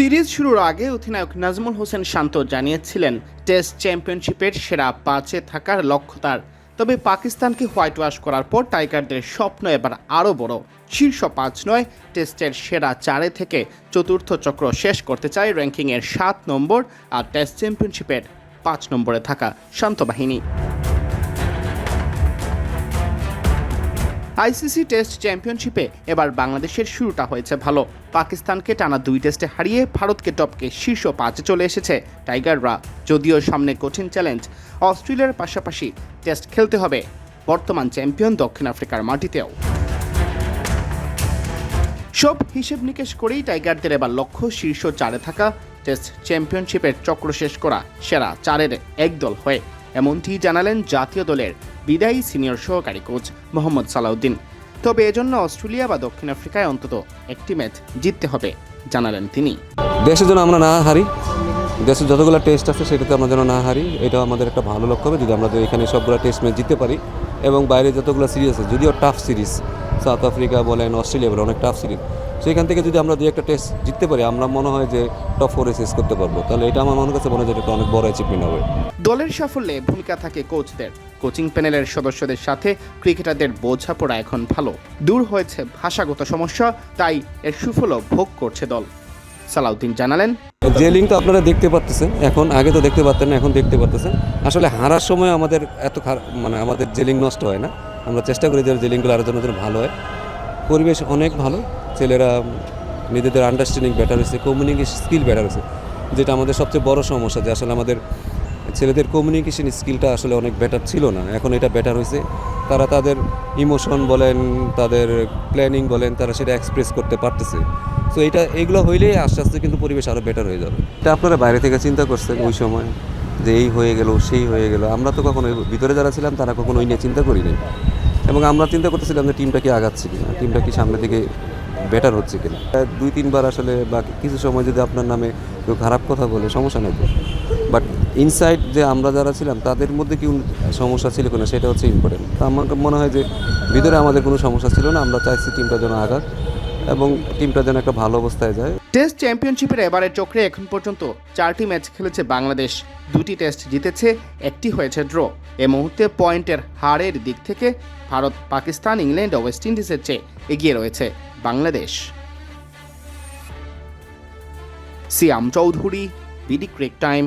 Series শুরুর আগে অধিনায়ক নাজমুল হোসেন শান্ত জানিয়েছিলেন টেস্ট চ্যাম্পিয়নশিপের সেরা 5-এ থাকার লক্ষ্য তার। তবে পাকিস্তানকে হোয়াইট ওয়াশ করার পর টাইগারদের স্বপ্ন এবার আরও বড়। শীর্ষ 5 নয়, টেস্টের সেরা 4-এ থেকে চতুর্থ চক্র শেষ করতে চায় র্যাঙ্কিংয়ের 7 নম্বর আর টেস্ট চ্যাম্পিয়নশিপের 5 নম্বরে থাকা শান্ত বাহিনী। আইসিসি টেস্ট চ্যাম্পিয়নশিপে এবার বাংলাদেশের শুরুটা হয়েছে ভালো। পাকিস্তানকে টানা 2 টেস্টে হারিয়ে ভারতকে টপকে শীর্ষ 5-এ চলে এসেছে টাইগাররা। যদিও সামনে কঠিন চ্যালেঞ্জ, অস্ট্রেলিয়ার পাশাপাশি টেস্ট খেলতে হবে বর্তমান চ্যাম্পিয়ন দক্ষিণ আফ্রিকার মাটিতেও। সব হিসেব নিকেশ করেই টাইগারদের এবার লক্ষ্য শীর্ষ 4-এ থাকা, টেস্ট চ্যাম্পিয়নশিপের চক্র শেষ করা সেরা 4-এর একদল হয়ে। এমনটি জানালেন জাতীয় দলের বিদায়ী সিনিয়র সহকারী কোচ মোহাম্মদ সালাউদ্দিন। তবে এজন্য অস্ট্রেলিয়া বা দক্ষিণ আফ্রিকায় অন্তত একটি ম্যাচ জিততে হবে জানালেন তিনি। দেশের জন্য আমরা না হারি, দেশের যতগুলো টেস্ট আছে সেটাতে আমরা যেন না হারি, এটা আমাদের একটা ভালো লক্ষ্য হবে। যদি আমরা এখানে সবগুলো টেস্ট ম্যাচ জিততে পারি এবং বাইরে যতগুলো সিরিজ আছে, যদিও টাফ সিরিজ, সাউথ আফ্রিকা বলেন, অস্ট্রেলিয়া বলেন, অনেক টাফ সিরিজ, সেখান থেকে যদি আমরা 2-1টা টেস্ট জিততে পারি, আমরা মনে হয় যে টপ 4-এ শেষ করতে পারবো। তাহলে এটা আমার মনে কাছে মনে হয় এটা অনেক বড় অ্যাচিভমেন্ট হবে। দলের সাফল্যে ভূমিকা থাকে কোচদের। কোচিং প্যানেলের সদস্যদের সাথে ক্রিকেটারদের বোঝাপড়া এখন ভালো। দূর হয়েছে ভাষাগত সমস্যা, তাই এর সুফলও ভোগ করছে দল। সালাউদ্দিন জানালেন, যে লিঙ্ক তো আপনারা দেখতে পাচ্ছেন, এখন আগে তো দেখতে পারতেন না, এখন দেখতে পারতেছেন। আসলে হারার সময় আমাদের এত আমাদের যে লিঙ্ক নষ্ট হয় না, আমরা চেষ্টা করি যে লিঙ্কগুলো আরও জন্য ভালো হয়। পরিবেশ অনেক ভালো, ছেলেরা নিজেদের আন্ডারস্ট্যান্ডিং বেটার হয়েছে, কমিউনিকেশন স্কিল বেটার হয়েছে, যেটা আমাদের সবচেয়ে বড় সমস্যা, যে আসলে আমাদের ছেলেদের কমিউনিকেশন স্কিলটা আসলে অনেক বেটার ছিল না, এখন এটা বেটার হয়েছে। তারা তাদের ইমোশন বলেন, তাদের প্ল্যানিং বলেন, তারা সেটা এক্সপ্রেস করতে পারতেছে। সো এইগুলো হইলেই আস্তে আস্তে কিন্তু পরিবেশ আরও বেটার হয়ে যাবে। এটা আপনারা বাইরে থেকে চিন্তা করছেন ওই সময় যে এই হয়ে গেল সেই হয়ে গেল, আমরা তো কখনো ভিতরে যারা ছিলাম তারা কখনো ওই নিয়ে চিন্তা করিনি। এবং আমরা চিন্তা করতেছিলাম যে টিমটা কি আগাচ্ছে কিনা, টিমটা কি সামনের দিকে বেটার হচ্ছে কিনা। 2-3 বার আসলে বা কিছু সময় যদি আপনার নামে কেউ খারাপ কথা বলে সমস্যা নেই, বাট ইনসাইড যে আমরা যারা ছিলাম তাদের মধ্যে কি সমস্যা ছিল কিনা সেটা হচ্ছে ইম্পর্টেন্ট। তো আমার মনে হয় যে ভিতরে আমাদের কোনো সমস্যা ছিল না, আমরা চাইছি টিমটা যেন আগাক এবং টিমটা যেন একটা ভালো অবস্থায় যায়। টেস্ট চ্যাম্পিয়নশিপের এবারের চক্রে এখন পর্যন্ত 4টি ম্যাচ খেলেছে বাংলাদেশ। 2টি টেস্ট জিতেছে, 1টি হয়েছে ড্র। এ মুহূর্তে পয়েন্টের হারের দিক থেকে ভারত, পাকিস্তান, ইংল্যান্ড ও ওয়েস্ট ইন্ডিজের চেয়ে এগিয়ে রয়েছে বাংলাদেশ। সিয়াম চৌধুরী, বিডি ক্রিক টাইম।